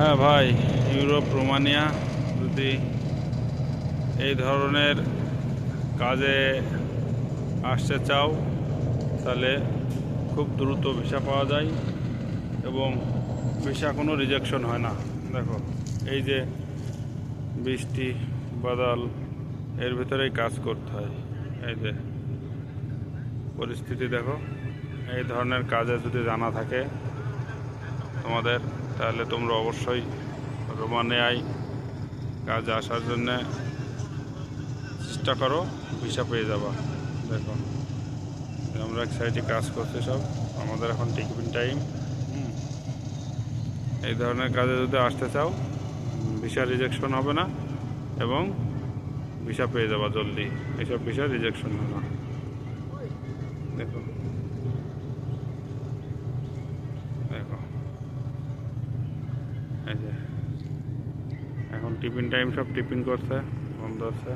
হ্যাঁ ভাই, Europe Romania যদি এই ধরনের কাজে আসতে চাও তাহলে খুব দ্রুত ভিসা পাওয়া যায় এবং ভিসা কোনো রিজেকশন হয় না। দেখো, এই যে বৃষ্টি বাদল, এর ভিতরেই কাজ করতে হয়। এই যে পরিস্থিতি দেখো, এই ধরনের কাজে যদি জানা থাকে তোমাদের, তাহলে তোমরা অবশ্যই রোমানিয়ায় কাজে আসার জন্যে চেষ্টা করো, ভিসা পেয়ে যাবা। দেখো, আমরা এক সাইডে কাজ করছি সব, আমাদের এখন টিকিং টাইম। এই ধরনের কাজে যদি আসতে চাও ভিসা রিজেকশন হবে না এবং ভিসা পেয়ে যাবা জলদি। এইসব ভিসা রিজেকশন হবে না। দেখো দেখো, এই যে এখন টিফিন টাইম, সব টিফিন করছে, বন্ধ আছে।